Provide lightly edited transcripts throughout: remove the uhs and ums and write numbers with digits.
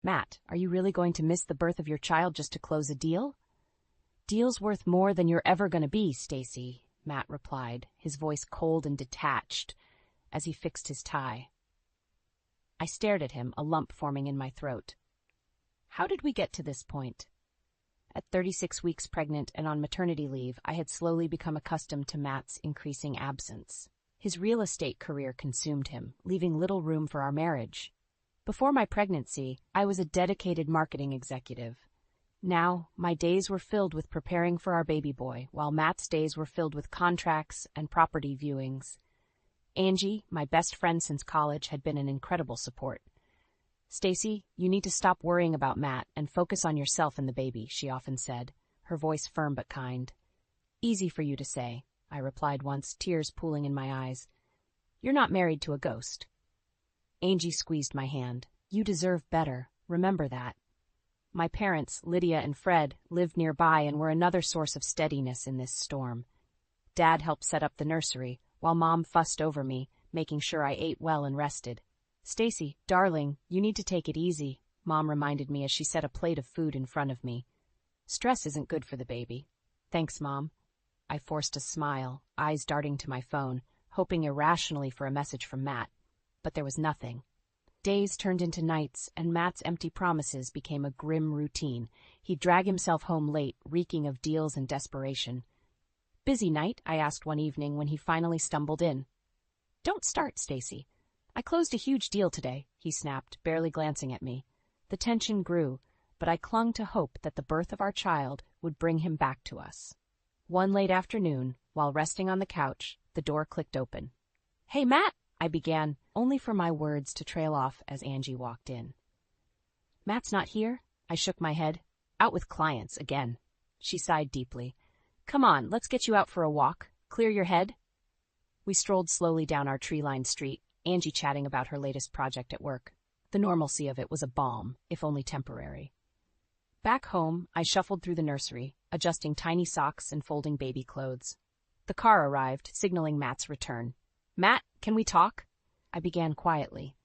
Matt, are you really going to miss the birth of your child just to close a deal? Deal's worth more than you're ever going to be, Stacy, Matt replied, his voice cold and detached as he fixed his tie. I stared at him, a lump forming in my throat. How did we get to this point? At 36 weeks pregnant and on maternity leave, I had slowly become accustomed to Matt's increasing absence. His real estate career consumed him, leaving little room for our marriage. Before my pregnancy, I was a dedicated marketing executive. Now, my days were filled with preparing for our baby boy, while Matt's days were filled with contracts and property viewings. Angie, my best friend since college, had been an incredible support. Stacy, you need to stop worrying about Matt and focus on yourself and the baby, she often said, her voice firm but kind. Easy for you to say, I replied once, tears pooling in my eyes. You're not married to a ghost. Angie squeezed my hand. You deserve better. Remember that. My parents, Lydia and Fred, lived nearby and were another source of steadiness in this storm. Dad helped set up the nursery, while Mom fussed over me, making sure I ate well and rested. Stacy, darling, you need to take it easy, Mom reminded me as she set a plate of food in front of me. Stress isn't good for the baby. Thanks, Mom. I forced a smile, eyes darting to my phone, hoping irrationally for a message from Matt. But there was nothing. Days turned into nights, and Matt's empty promises became a grim routine. He'd drag himself home late, reeking of deals and desperation. Busy night? I asked one evening when he finally stumbled in. Don't start, Stacy. I closed a huge deal today, he snapped, barely glancing at me. The tension grew, but I clung to hope that the birth of our child would bring him back to us. One late afternoon, while resting on the couch, the door clicked open. Hey, Matt, I began, only for my words to trail off as Angie walked in. Matt's not here? I shook my head. Out with clients again. She sighed deeply. Come on, let's get you out for a walk. Clear your head. We strolled slowly down our tree-lined street, Angie chatting about her latest project at work. The normalcy of it was a balm, if only temporary. Back home, I shuffled through the nursery, adjusting tiny socks and folding baby clothes. The car arrived, signaling Matt's return. Matt, can we talk? I began quietly.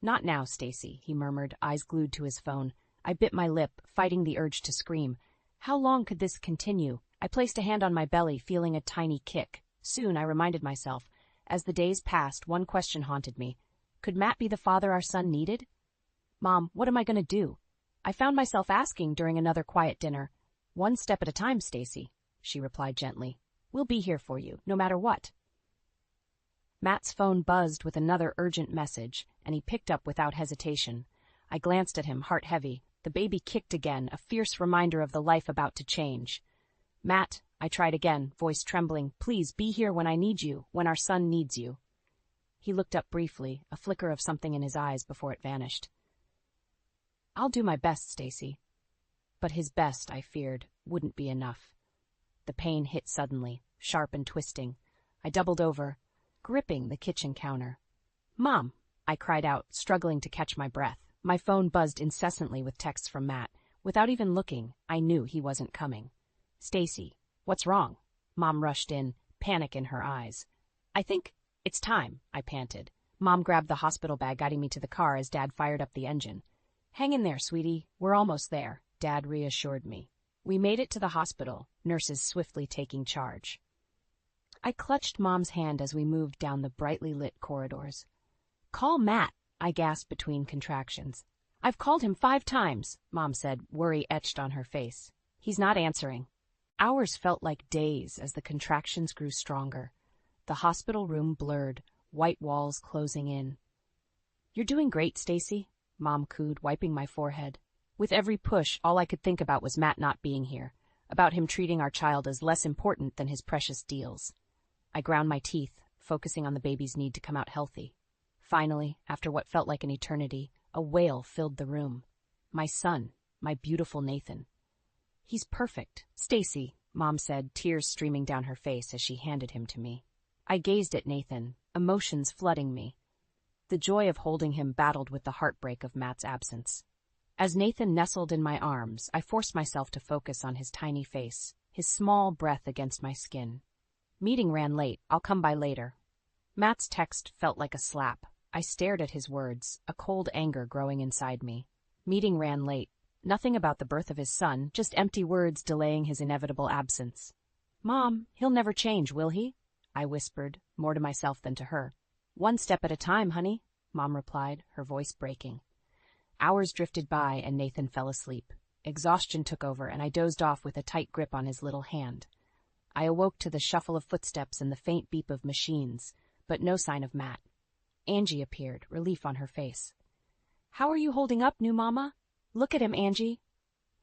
Not now, Stacy, he murmured, eyes glued to his phone. I bit my lip, fighting the urge to scream. How long could this continue? I placed a hand on my belly, feeling a tiny kick. Soon, I reminded myself. As the days passed, one question haunted me. Could Matt be the father our son needed? Mom, what am I going to do? I found myself asking during another quiet dinner. One step at a time, Stacy, she replied gently. We'll be here for you, no matter what. Matt's phone buzzed with another urgent message, and he picked up without hesitation. I glanced at him, heart heavy. The baby kicked again, a fierce reminder of the life about to change. Matt, I tried again, voice trembling, please be here when I need you, when our son needs you. He looked up briefly, a flicker of something in his eyes before it vanished. I'll do my best, Stacy. But his best, I feared, wouldn't be enough. The pain hit suddenly, sharp and twisting. I doubled over, gripping the kitchen counter. Mom, I cried out, struggling to catch my breath. My phone buzzed incessantly with texts from Matt. Without even looking, I knew he wasn't coming. Stacy, what's wrong? Mom rushed in, panic in her eyes. I think it's time, I panted. Mom grabbed the hospital bag, guiding me to the car as Dad fired up the engine. Hang in there, sweetie. We're almost there, Dad reassured me. We made it to the hospital, nurses swiftly taking charge. I clutched Mom's hand as we moved down the brightly lit corridors. Call Matt, I gasped between contractions. I've called him 5 times, Mom said, worry etched on her face. He's not answering. Hours felt like days as the contractions grew stronger. The hospital room blurred, white walls closing in. You're doing great, Stacy, Mom cooed, wiping my forehead. With every push, all I could think about was Matt not being here, about him treating our child as less important than his precious deals. I ground my teeth, focusing on the baby's need to come out healthy. Finally, after what felt like an eternity, a wail filled the room. My son, my beautiful Nathan. He's perfect, Stacy, Mom said, tears streaming down her face as she handed him to me. I gazed at Nathan, emotions flooding me. The joy of holding him battled with the heartbreak of Matt's absence. As Nathan nestled in my arms, I forced myself to focus on his tiny face, his small breath against my skin. Meeting ran late. I'll come by later. Matt's text felt like a slap. I stared at his words, a cold anger growing inside me. Meeting ran late. Nothing about the birth of his son, just empty words delaying his inevitable absence. "Mom, he'll never change, will he?" I whispered, more to myself than to her. "One step at a time, honey," Mom replied, her voice breaking. Hours drifted by and Nathan fell asleep. Exhaustion took over and I dozed off with a tight grip on his little hand. I awoke to the shuffle of footsteps and the faint beep of machines, but no sign of Matt. Angie appeared, relief on her face. "How are you holding up, new mama? Look at him, Angie."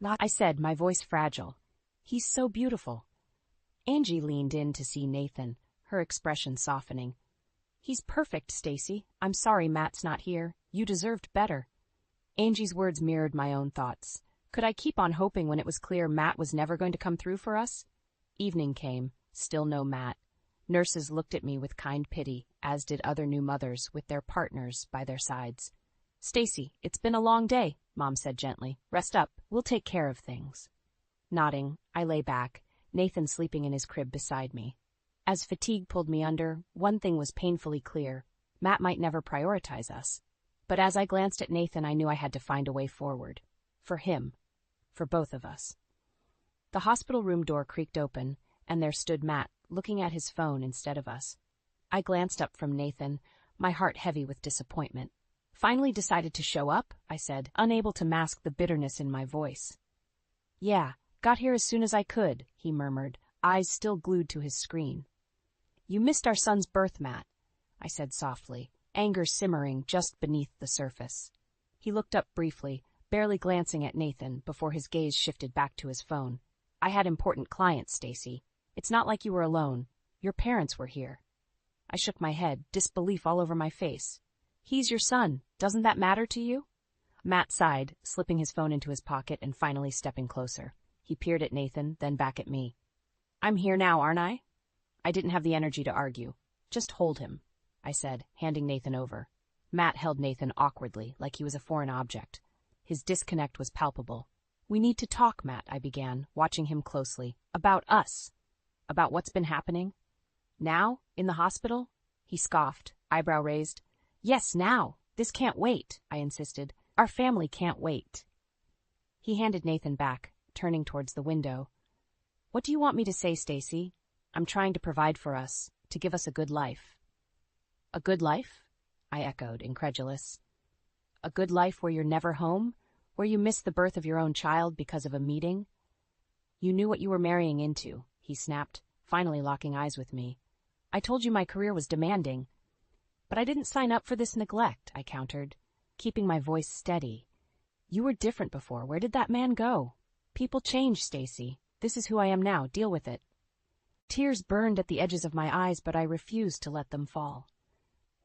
I said, my voice fragile. "He's so beautiful." Angie leaned in to see Nathan, her expression softening. "He's perfect, Stacy. I'm sorry Matt's not here. You deserved better." Angie's words mirrored my own thoughts. Could I keep on hoping when it was clear Matt was never going to come through for us? Evening came, still no Matt. Nurses looked at me with kind pity, as did other new mothers with their partners by their sides. "Stacy, it's been a long day," Mom said gently. "Rest up. We'll take care of things." Nodding, I lay back, Nathan sleeping in his crib beside me. As fatigue pulled me under, one thing was painfully clear. Matt might never prioritize us. But as I glanced at Nathan, I knew I had to find a way forward. For him. For both of us. The hospital room door creaked open, and there stood Matt, looking at his phone instead of us. I glanced up from Nathan, my heart heavy with disappointment. "Finally decided to show up?" I said, unable to mask the bitterness in my voice. "Yeah, got here as soon as I could," he murmured, eyes still glued to his screen. "You missed our son's birth, Matt," I said softly, anger simmering just beneath the surface. He looked up briefly, barely glancing at Nathan before his gaze shifted back to his phone. "I had important clients, Stacy. It's not like you were alone. Your parents were here." I shook my head, disbelief all over my face. "He's your son. Doesn't that matter to you?" Matt sighed, slipping his phone into his pocket and finally stepping closer. He peered at Nathan, then back at me. "I'm here now, aren't I?" I didn't have the energy to argue. "Just hold him," I said, handing Nathan over. Matt held Nathan awkwardly, like he was a foreign object. His disconnect was palpable. "We need to talk, Matt," I began, watching him closely. "About us. About what's been happening." "Now? In the hospital?" He scoffed, eyebrow raised. "Yes, now. This can't wait," I insisted. "Our family can't wait." He handed Nathan back, turning towards the window. "What do you want me to say, Stacy? I'm trying to provide for us, to give us a good life." "A good life?" I echoed, incredulous. "A good life where you're never home? Where you miss the birth of your own child because of a meeting?" "You knew what you were marrying into," he snapped, finally locking eyes with me. "I told you my career was demanding." "But I didn't sign up for this neglect," I countered, keeping my voice steady. "You were different before. Where did that man go? People change, Stacy. This is who I am now. Deal with it." Tears burned at the edges of my eyes, but I refused to let them fall.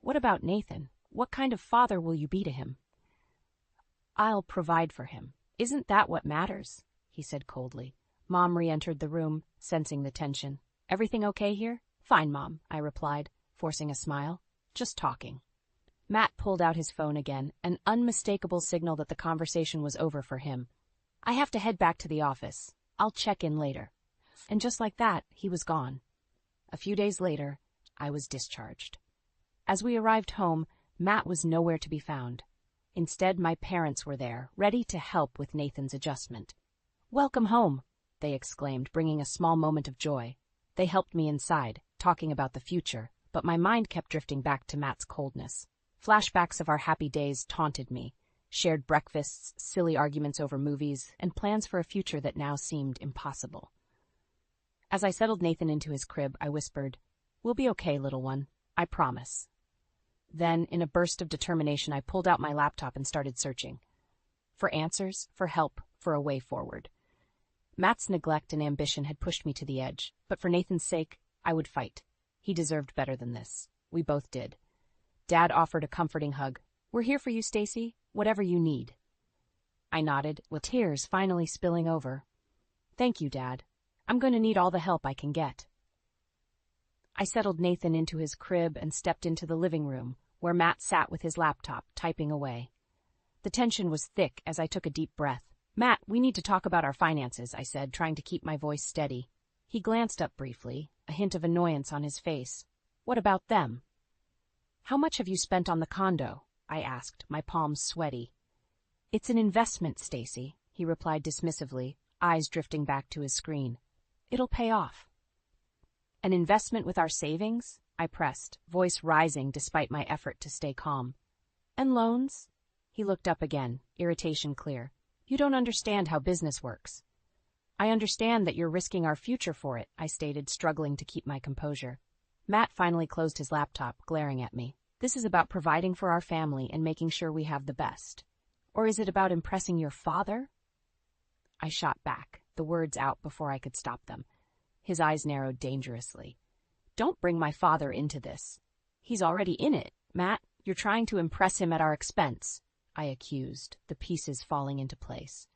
"What about Nathan? What kind of father will you be to him?" "I'll provide for him. Isn't that what matters?" he said coldly. Mom re-entered the room, sensing the tension. "Everything okay here?" "Fine, Mom," I replied, forcing a smile. "Just talking." Matt pulled out his phone again, an unmistakable signal that the conversation was over for him. "I have to head back to the office. I'll check in later." And just like that, he was gone. A few days later, I was discharged. As we arrived home, Matt was nowhere to be found. Instead, my parents were there, ready to help with Nathan's adjustment. "Welcome home," they exclaimed, bringing a small moment of joy. They helped me inside, talking about the future, but my mind kept drifting back to Matt's coldness. Flashbacks of our happy days taunted me, shared breakfasts, silly arguments over movies, and plans for a future that now seemed impossible. As I settled Nathan into his crib, I whispered, "We'll be okay, little one. I promise." Then, in a burst of determination, I pulled out my laptop and started searching. For answers, for help, for a way forward. Matt's neglect and ambition had pushed me to the edge, but for Nathan's sake, I would fight. He deserved better than this. We both did. Dad offered a comforting hug. "We're here for you, Stacy, whatever you need." I nodded, with tears finally spilling over. "Thank you, Dad. I'm going to need all the help I can get." I settled Nathan into his crib and stepped into the living room, where Matt sat with his laptop, typing away. The tension was thick as I took a deep breath. "Matt, we need to talk about our finances," I said, trying to keep my voice steady. He glanced up briefly, a hint of annoyance on his face. "What about them?" "How much have you spent on the condo?" I asked, my palms sweaty. It's an investment, Stacy, he replied dismissively, eyes drifting back to his screen. It'll pay off. An investment with our savings? I pressed, voice rising despite my effort to stay calm. And loans? He looked up again, irritation clear. You don't understand how business works. I understand that you're risking our future for it, I stated, struggling to keep my composure. Matt finally closed his laptop, glaring at me. This is about providing for our family and making sure we have the best. Or is it about impressing your father? I shot back, the words out before I could stop them. His eyes narrowed dangerously. Don't bring my father into this. He's already in it, Matt. You're trying to impress him at our expense, I accused, the pieces falling into place.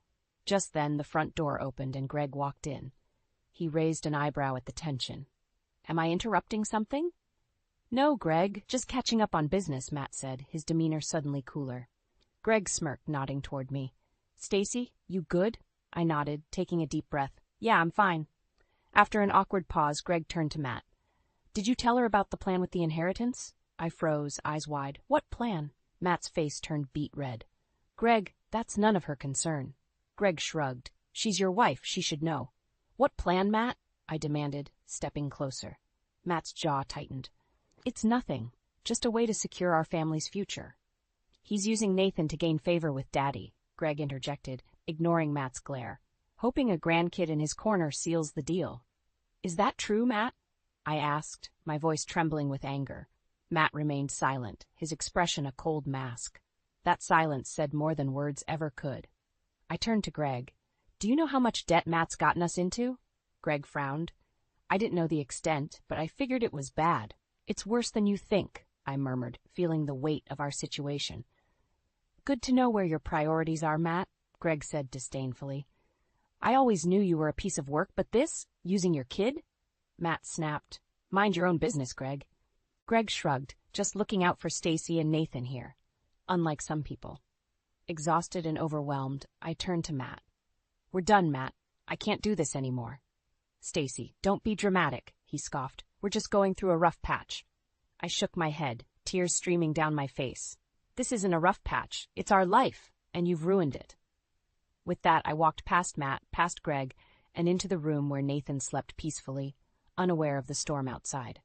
Just then, the front door opened and Greg walked in. He raised an eyebrow at the tension. Am I interrupting something? No, Greg, just catching up on business, Matt said, his demeanor suddenly cooler. Greg smirked, nodding toward me. Stacy, you good? I nodded, taking a deep breath. Yeah, I'm fine. After an awkward pause, Greg turned to Matt. Did you tell her about the plan with the inheritance? I froze, eyes wide. What plan? Matt's face turned beet red. Greg, that's none of her concern. Greg shrugged. She's your wife, she should know. What plan, Matt? I demanded, stepping closer. Matt's jaw tightened. It's nothing, just a way to secure our family's future. He's using Nathan to gain favor with Daddy, Greg interjected, ignoring Matt's glare. Hoping a grandkid in his corner seals the deal. Is that true, Matt? I asked, my voice trembling with anger. Matt remained silent, his expression a cold mask. That silence said more than words ever could. I turned to Greg. Do you know how much debt Matt's gotten us into? Greg frowned. I didn't know the extent, but I figured it was bad. It's worse than you think, I murmured, feeling the weight of our situation. Good to know where your priorities are, Matt, Greg said disdainfully. I always knew you were a piece of work, but this, using your kid? Matt snapped. Mind your own business, Greg. Greg shrugged, just looking out for Stacy and Nathan here. Unlike some people. Exhausted and overwhelmed, I turned to Matt. We're done, Matt. I can't do this anymore. Stacy, don't be dramatic, he scoffed. We're just going through a rough patch. I shook my head, tears streaming down my face. This isn't a rough patch. It's our life, and you've ruined it. With that, I walked past Matt, past Greg, and into the room where Nathan slept peacefully, unaware of the storm outside.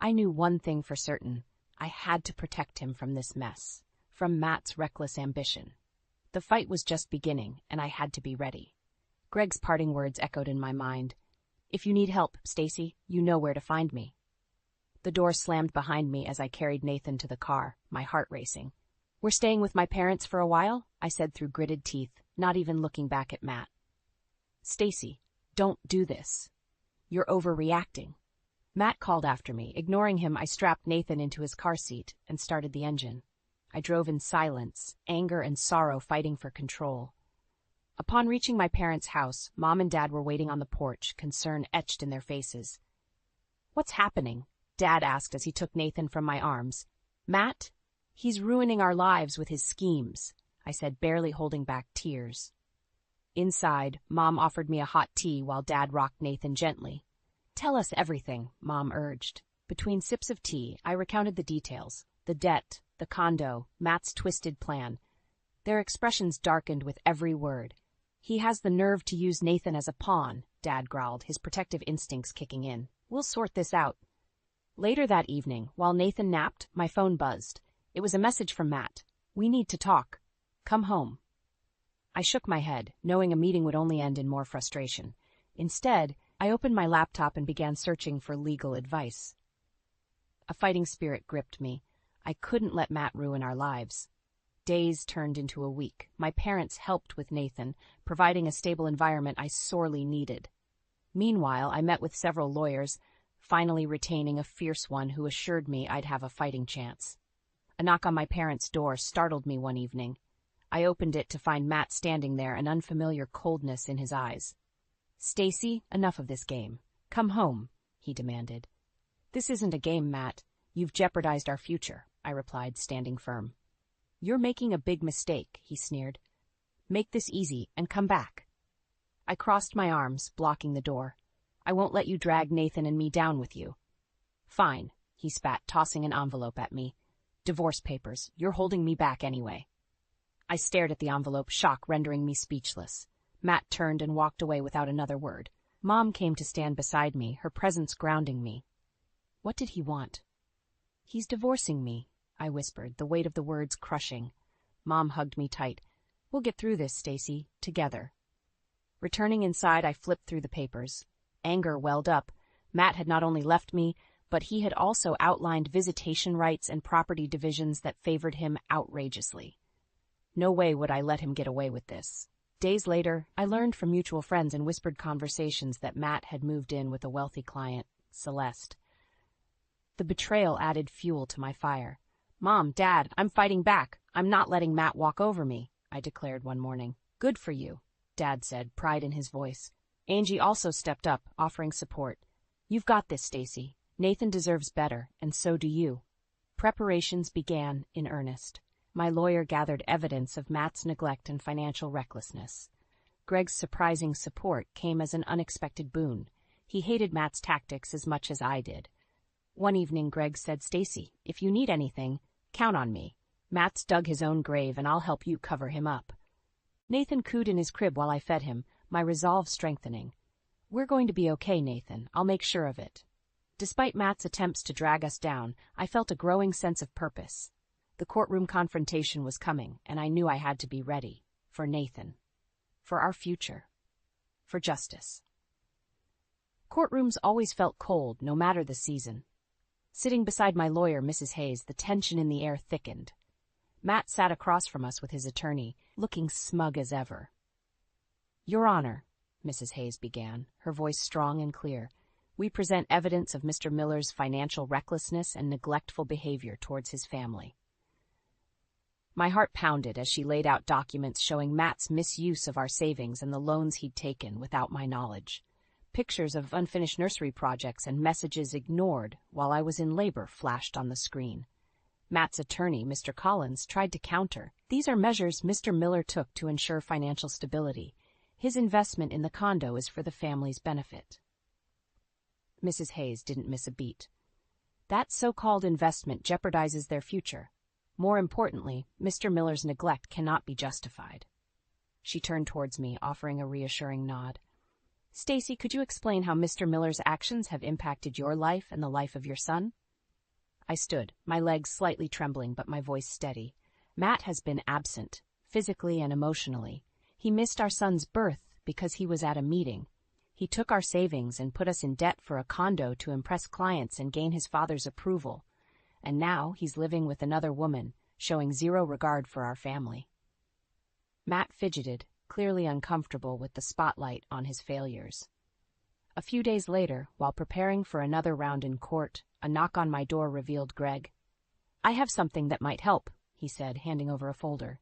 I knew one thing for certain. I had to protect him from this mess, from Matt's reckless ambition. The fight was just beginning, and I had to be ready. Greg's parting words echoed in my mind. If you need help, Stacy, you know where to find me. The door slammed behind me as I carried Nathan to the car, my heart racing. We're staying with my parents for a while, I said through gritted teeth, not even looking back at Matt. Stacy, don't do this. You're overreacting. Matt called after me. Ignoring him, I strapped Nathan into his car seat and started the engine. I drove in silence, anger and sorrow fighting for control. Upon reaching my parents' house, Mom and Dad were waiting on the porch, concern etched in their faces. What's happening? Dad asked as he took Nathan from my arms. Matt, he's ruining our lives with his schemes, I said, barely holding back tears. Inside, Mom offered me a hot tea while Dad rocked Nathan gently. Tell us everything, Mom urged. Between sips of tea, I recounted the details, the debt, the condo, Matt's twisted plan. Their expressions darkened with every word. He has the nerve to use Nathan as a pawn, Dad growled, his protective instincts kicking in. We'll sort this out. Later that evening, while Nathan napped, my phone buzzed. It was a message from Matt. We need to talk. Come home. I shook my head, knowing a meeting would only end in more frustration. Instead, I opened my laptop and began searching for legal advice. A fighting spirit gripped me. I couldn't let Matt ruin our lives. Days turned into a week. My parents helped with Nathan, providing a stable environment I sorely needed. Meanwhile, I met with several lawyers, finally retaining a fierce one who assured me I'd have a fighting chance. A knock on my parents' door startled me one evening. I opened it to find Matt standing there, an unfamiliar coldness in his eyes. Stacy, enough of this game. Come home, he demanded. This isn't a game, Matt. You've jeopardized our future, I replied, standing firm. You're making a big mistake, he sneered. Make this easy and come back. I crossed my arms, blocking the door. I won't let you drag Nathan and me down with you. Fine, he spat, tossing an envelope at me. Divorce papers. You're holding me back anyway. I stared at the envelope, shock rendering me speechless. Matt turned and walked away without another word. Mom came to stand beside me, her presence grounding me. What did he want? He's divorcing me, I whispered, the weight of the words crushing. Mom hugged me tight. We'll get through this, Stacy, together. Returning inside, I flipped through the papers. Anger welled up. Matt had not only left me, but he had also outlined visitation rights and property divisions that favored him outrageously. No way would I let him get away with this. Days later, I learned from mutual friends in whispered conversations that Matt had moved in with a wealthy client, Celeste. The betrayal added fuel to my fire. Mom, Dad, I'm fighting back. I'm not letting Matt walk over me, I declared one morning. Good for you, Dad said, pride in his voice. Angie also stepped up, offering support. You've got this, Stacy. Nathan deserves better, and so do you. Preparations began in earnest. My lawyer gathered evidence of Matt's neglect and financial recklessness. Greg's surprising support came as an unexpected boon. He hated Matt's tactics as much as I did. One evening, Greg said, Stacy, if you need anything, count on me. Matt's dug his own grave, and I'll help you cover him up. Nathan cooed in his crib while I fed him, my resolve strengthening. We're going to be okay, Nathan. I'll make sure of it. Despite Matt's attempts to drag us down, I felt a growing sense of purpose. The courtroom confrontation was coming, and I knew I had to be ready. For Nathan. For our future. For justice. Courtrooms always felt cold, no matter the season. Sitting beside my lawyer, Mrs. Hayes, the tension in the air thickened. Matt sat across from us with his attorney, looking smug as ever. Your Honor, Mrs. Hayes began, her voice strong and clear, we present evidence of Mr. Miller's financial recklessness and neglectful behavior towards his family. My heart pounded as she laid out documents showing Matt's misuse of our savings and the loans he'd taken without my knowledge. Pictures of unfinished nursery projects and messages ignored while I was in labor flashed on the screen. Matt's attorney, Mr. Collins, tried to counter. These are measures Mr. Miller took to ensure financial stability. His investment in the condo is for the family's benefit. Mrs. Hayes didn't miss a beat. That so-called investment jeopardizes their future. More importantly, Mr. Miller's neglect cannot be justified. She turned towards me, offering a reassuring nod. Stacy, could you explain how Mr. Miller's actions have impacted your life and the life of your son? I stood, my legs slightly trembling but my voice steady. Matt has been absent, physically and emotionally. He missed our son's birth because he was at a meeting. He took our savings and put us in debt for a condo to impress clients and gain his father's approval. And now he's living with another woman, showing zero regard for our family. Matt fidgeted, clearly uncomfortable with the spotlight on his failures. A few days later, while preparing for another round in court, a knock on my door revealed Greg. I have something that might help, he said, handing over a folder.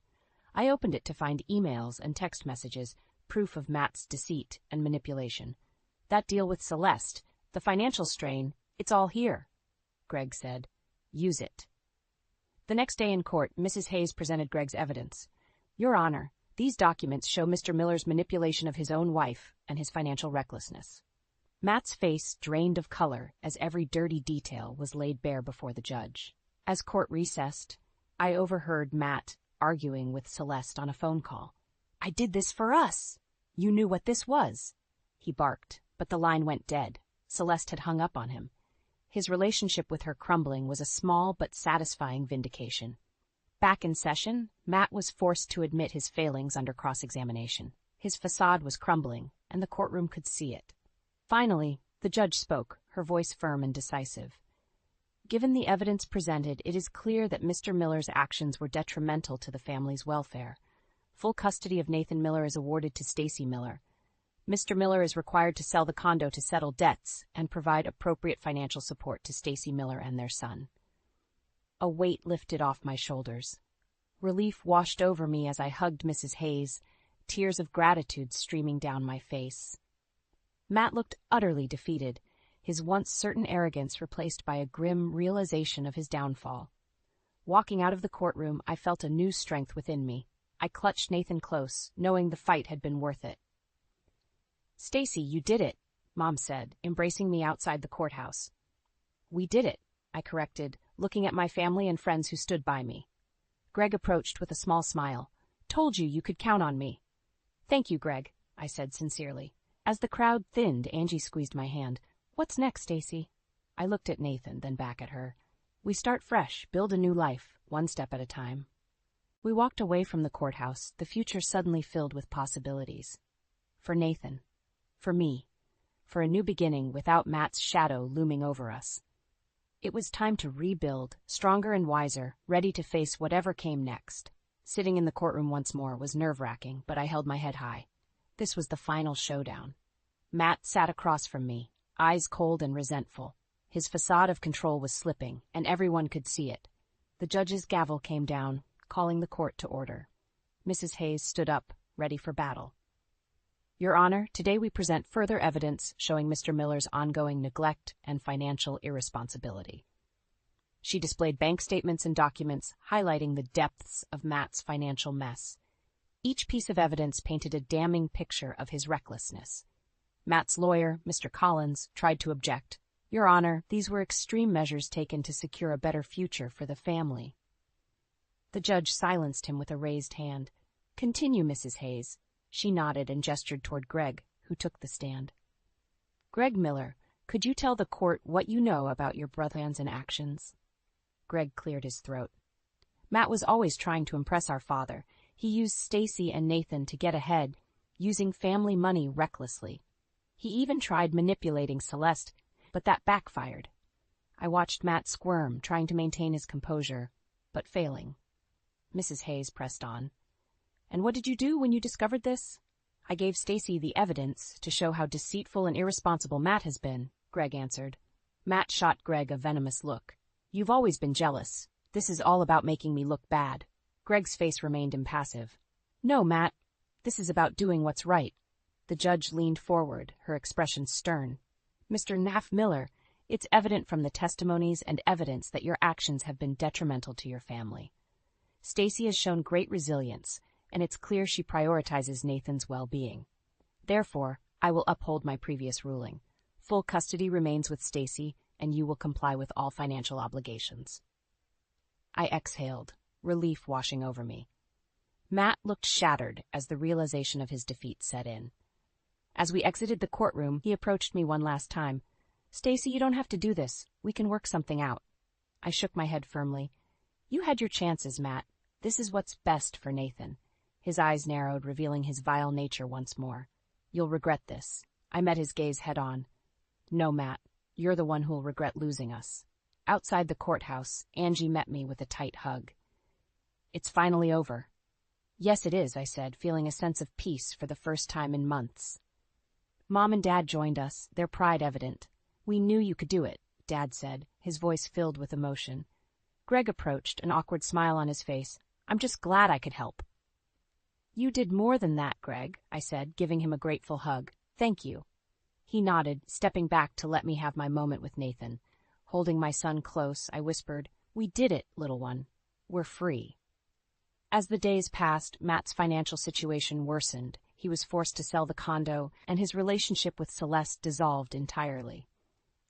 I opened it to find emails and text messages, proof of Matt's deceit and manipulation. That deal with Celeste, the financial strain, it's all here, Greg said. Use it. The next day in court, Mrs. Hayes presented Greg's evidence. Your Honor, these documents show Mr. Miller's manipulation of his own wife and his financial recklessness. Matt's face drained of color as every dirty detail was laid bare before the judge. As court recessed, I overheard Matt arguing with Celeste on a phone call. I did this for us. You knew what this was. He barked, but the line went dead. Celeste had hung up on him. His relationship with her crumbling was a small but satisfying vindication. Back in session, Matt was forced to admit his failings under cross-examination. His facade was crumbling, and the courtroom could see it. Finally, the judge spoke, her voice firm and decisive. Given the evidence presented, it is clear that Mr. Miller's actions were detrimental to the family's welfare. Full custody of Nathan Miller is awarded to Stacy Miller. Mr. Miller is required to sell the condo to settle debts and provide appropriate financial support to Stacy Miller and their son. A weight lifted off my shoulders. Relief washed over me as I hugged Mrs. Hayes, tears of gratitude streaming down my face. Matt looked utterly defeated, his once certain arrogance replaced by a grim realization of his downfall. Walking out of the courtroom, I felt a new strength within me. I clutched Nathan close, knowing the fight had been worth it. Stacy, you did it, Mom said, embracing me outside the courthouse. We did it, I corrected, looking at my family and friends who stood by me. Greg approached with a small smile. Told you could count on me. Thank you, Greg, I said sincerely. As the crowd thinned, Angie squeezed my hand. What's next, Stacy? I looked at Nathan, then back at her. We start fresh, build a new life, one step at a time. We walked away from the courthouse, the future suddenly filled with possibilities. For Nathan. For me. For a new beginning without Matt's shadow looming over us. It was time to rebuild, stronger and wiser, ready to face whatever came next. Sitting in the courtroom once more was nerve-wracking, but I held my head high. This was the final showdown. Matt sat across from me, eyes cold and resentful. His facade of control was slipping, and everyone could see it. The judge's gavel came down, calling the court to order. Mrs. Hayes stood up, ready for battle. Your Honor, today we present further evidence showing Mr. Miller's ongoing neglect and financial irresponsibility. She displayed bank statements and documents highlighting the depths of Matt's financial mess. Each piece of evidence painted a damning picture of his recklessness. Matt's lawyer, Mr. Collins, tried to object. Your Honor, these were extreme measures taken to secure a better future for the family. The judge silenced him with a raised hand. Continue, Mrs. Hayes. She nodded and gestured toward Greg, who took the stand. Greg Miller, could you tell the court what you know about your brother's actions? Greg cleared his throat. Matt was always trying to impress our father. He used Stacy and Nathan to get ahead, using family money recklessly. He even tried manipulating Celeste, but that backfired. I watched Matt squirm, trying to maintain his composure, but failing. Mrs. Hayes pressed on. And what did you do when you discovered this? I gave Stacy the evidence to show how deceitful and irresponsible Matt has been, Greg answered. Matt shot Greg a venomous look. You've always been jealous. This is all about making me look bad. Greg's face remained impassive. No, Matt. This is about doing what's right. The judge leaned forward, her expression stern. Mr. Naff Miller, it's evident from the testimonies and evidence that your actions have been detrimental to your family. Stacy has shown great resilience, and it's clear she prioritizes Nathan's well-being. Therefore, I will uphold my previous ruling. Full custody remains with Stacy, and you will comply with all financial obligations. I exhaled, relief washing over me. Matt looked shattered as the realization of his defeat set in. As we exited the courtroom, he approached me one last time. Stacy, you don't have to do this. We can work something out. I shook my head firmly. You had your chances, Matt. This is what's best for Nathan. His eyes narrowed, revealing his vile nature once more. You'll regret this. I met his gaze head on. No, Matt. You're the one who'll regret losing us. Outside the courthouse, Angie met me with a tight hug. It's finally over. Yes, it is, I said, feeling a sense of peace for the first time in months. Mom and Dad joined us, their pride evident. We knew you could do it, Dad said, his voice filled with emotion. Greg approached, an awkward smile on his face. I'm just glad I could help. You did more than that, Greg, I said, giving him a grateful hug. Thank you. He nodded, stepping back to let me have my moment with Nathan. Holding my son close, I whispered, We did it, little one. We're free. As the days passed, Matt's financial situation worsened. He was forced to sell the condo, and his relationship with Celeste dissolved entirely.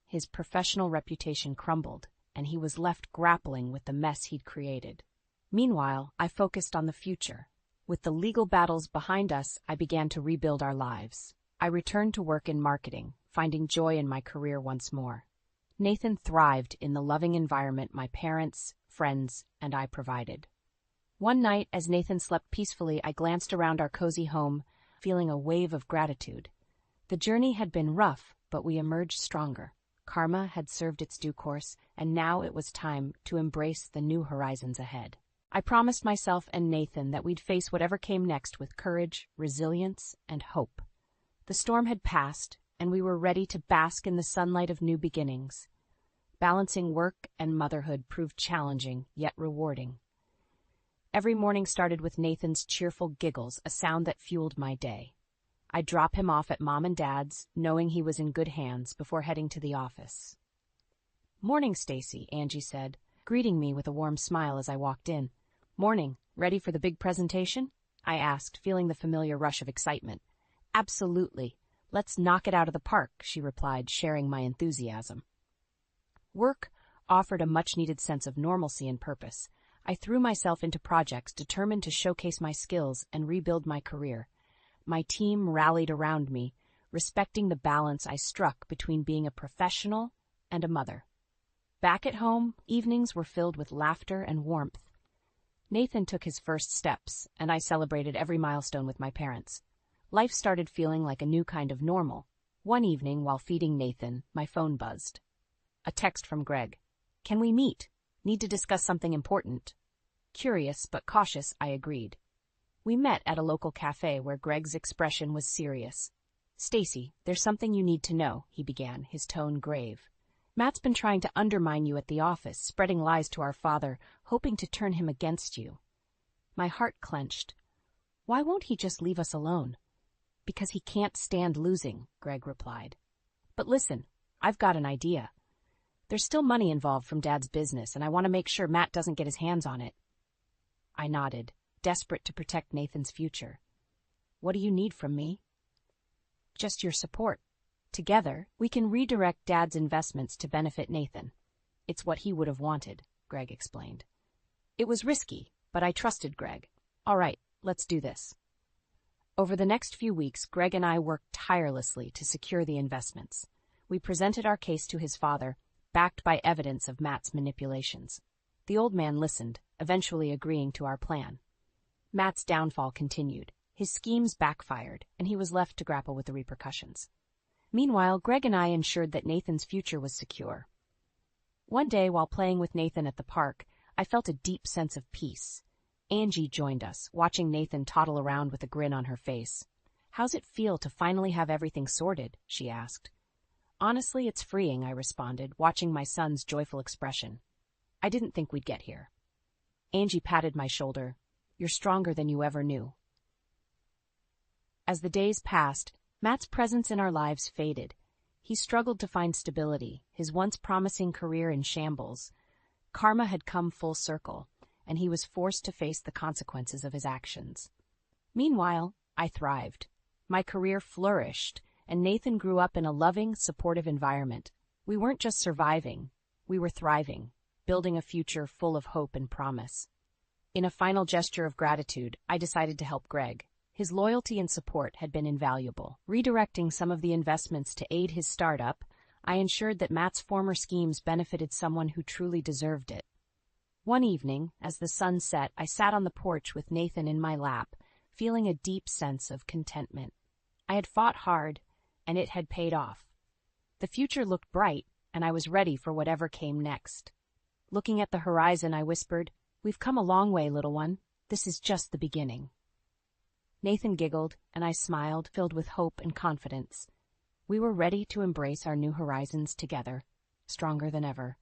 His professional reputation crumbled, and he was left grappling with the mess he'd created. Meanwhile, I focused on the future. With the legal battles behind us, I began to rebuild our lives. I returned to work in marketing, finding joy in my career once more. Nathan thrived in the loving environment my parents, friends, and I provided. One night, as Nathan slept peacefully, I glanced around our cozy home, feeling a wave of gratitude. The journey had been rough, but we emerged stronger. Karma had served its due course, and now it was time to embrace the new horizons ahead. I promised myself and Nathan that we'd face whatever came next with courage, resilience, and hope. The storm had passed, and we were ready to bask in the sunlight of new beginnings. Balancing work and motherhood proved challenging, yet rewarding. Every morning started with Nathan's cheerful giggles, a sound that fueled my day. I'd drop him off at Mom and Dad's, knowing he was in good hands, before heading to the office. Morning, Stacy, Angie said, greeting me with a warm smile as I walked in. Morning. Ready for the big presentation? I asked, feeling the familiar rush of excitement. Absolutely. Let's knock it out of the park, she replied, sharing my enthusiasm. Work offered a much-needed sense of normalcy and purpose. I threw myself into projects determined to showcase my skills and rebuild my career. My team rallied around me, respecting the balance I struck between being a professional and a mother. Back at home, evenings were filled with laughter and warmth. Nathan took his first steps, and I celebrated every milestone with my parents. Life started feeling like a new kind of normal. One evening, while feeding Nathan, my phone buzzed. A text from Greg. "Can we meet? Need to discuss something important." Curious but cautious, I agreed. We met at a local cafe where Greg's expression was serious. "Stacy, there's something you need to know," he began, his tone grave. "Matt's been trying to undermine you at the office, spreading lies to our father, hoping to turn him against you." My heart clenched. "Why won't he just leave us alone?" "Because he can't stand losing," Greg replied. "But listen, I've got an idea. There's still money involved from Dad's business, and I want to make sure Matt doesn't get his hands on it." I nodded, desperate to protect Nathan's future. "What do you need from me?" "Just your support. Together, we can redirect Dad's investments to benefit Nathan." "It's what he would have wanted," Greg explained. "It was risky, but I trusted Greg. All right, let's do this." Over the next few weeks, Greg and I worked tirelessly to secure the investments. We presented our case to his father, backed by evidence of Matt's manipulations. The old man listened, eventually agreeing to our plan. Matt's downfall continued. His schemes backfired, and he was left to grapple with the repercussions. Meanwhile, Greg and I ensured that Nathan's future was secure. One day, while playing with Nathan at the park, I felt a deep sense of peace. Angie joined us, watching Nathan toddle around with a grin on her face. "How's it feel to finally have everything sorted?" she asked. "Honestly, it's freeing," I responded, watching my son's joyful expression. "I didn't think we'd get here." Angie patted my shoulder. "You're stronger than you ever knew." As the days passed, Matt's presence in our lives faded. He struggled to find stability, his once promising career in shambles. Karma had come full circle, and he was forced to face the consequences of his actions. Meanwhile, I thrived. My career flourished, and Nathan grew up in a loving, supportive environment. We weren't just surviving, we were thriving, building a future full of hope and promise. In a final gesture of gratitude, I decided to help Greg. His loyalty and support had been invaluable. Redirecting some of the investments to aid his startup, I ensured that Matt's former schemes benefited someone who truly deserved it. One evening, as the sun set, I sat on the porch with Nathan in my lap, feeling a deep sense of contentment. I had fought hard, and it had paid off. The future looked bright, and I was ready for whatever came next. Looking at the horizon, I whispered, "We've come a long way, little one. This is just the beginning." Nathan giggled, and I smiled, filled with hope and confidence. We were ready to embrace our new horizons together, stronger than ever.